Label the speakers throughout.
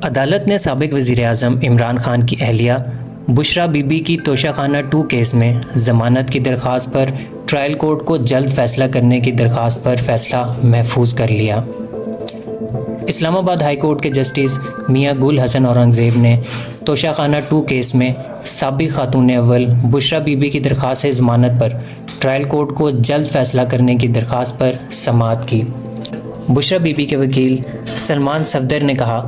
Speaker 1: अदालत ने साबिक वज़ीर-ए-आज़म इमरान खान की अहलिया बुशरा बीबी की तोशाखाना 2 केस में ज़मानत की दरख्वास्त पर ट्रायल कोर्ट को जल्द फैसला करने की दरख्वास्त पर फैसला महफूज कर लिया। इस्लामाबाद हाई कोर्ट के जस्टिस मियां गुल हसन औरंगज़ेब ने तोशाखाना 2 केस में साबिक खातून अव्वल बुशरा बीबी की दरख्वास्त ज़मानत पर ट्रायल कोर्ट को जल्द फैसला करने की दरख्वास्त पर समाअत की। बुशरा बीबी के वकील सलमान सफदर ने कहा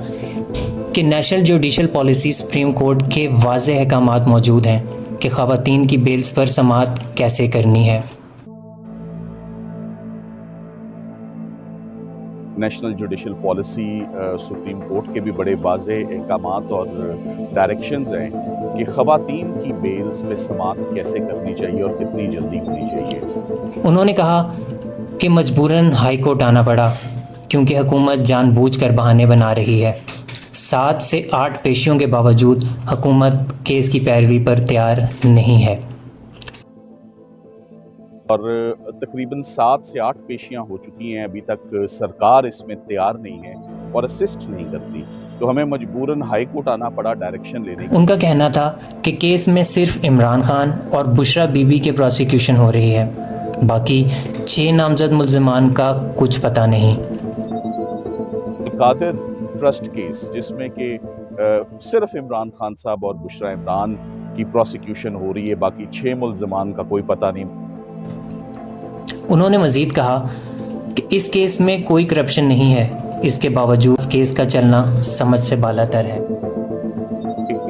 Speaker 1: कि national judicial policy supreme court के वाज़ेह अहकामात मौजूद हैं कि ख़वातीन की बेल्स पर समाअत कैसे करनी है।
Speaker 2: National judicial policy supreme court के भी बड़े वाज़ेह अहकामात और डायरेक्शंस हैं कि ख़वातीन की बेल्स पे समाअत कैसे करनी चाहिए और कितनी जल्दी होनी चाहिए।
Speaker 1: उन्होंने कहा कि मजबूरन हाई कोर्ट आना पड़ा क्योंकि हुकूमत जानबूझकर बहाने बना रही है। 7 से 8 पेशियों के बावजूद हुकूमत केस की पैरवी पर तैयार नहीं है
Speaker 2: और तकरीबन 7 से 8 पेशियां हो चुकी हैं, अभी तक सरकार इसमें तैयार नहीं है और असिस्ट नहीं करती, तो हमें मजबूरन हाई कोर्ट आना पड़ा डायरेक्शन लेने।
Speaker 1: उनका कहना था कि केस में सिर्फ इमरान खान और बुशरा बीबी के प्रोसिक्यूशन हो रही है, बाकी 6 नामजद मुल्ज़िमान का कुछ पता नहीं।
Speaker 2: कादिर ट्रस्ट केस जिसमें कि सिर्फ इमरान खान साहब और बुशरा इमरान की प्रोसिक्यूशन हो रही है, बाकी 6 मुल्ज़िमान का कोई पता नहीं।
Speaker 1: उन्होंने मज़ीद कहा कि इस केस में कोई करप्शन नहीं है, इसके बावजूद केस का चलना समझ से बालातर है।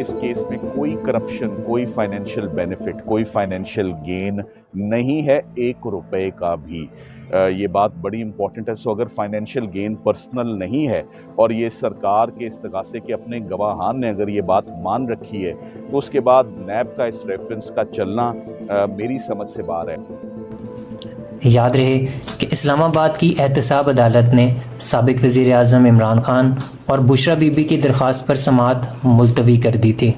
Speaker 2: इस केस में कोई करप्शन, कोई फाइनेंशियल बेनिफिट, कोई फाइनेंशियल गेन नहीं है, 1 रुपए का भी। ये बात बड़ी इंपॉर्टेंट है। सो अगर फाइनेंशियल गेन पर्सनल नहीं है और ये सरकार के इस्तगासे के अपने गवाहान ने अगर ये बात मान रखी है, तो उसके बाद नैब का इस रेफरेंस का चलना मेरी समझ से बाहर है।
Speaker 1: याद रहे कि इस्लामाबाद की एहतसाब अदालत ने साबिक वज़ीर-ए-आज़म इमरान खान और बुशरा बीबी की दरख्वास्त पर समाअत मुलतवी कर दी थी।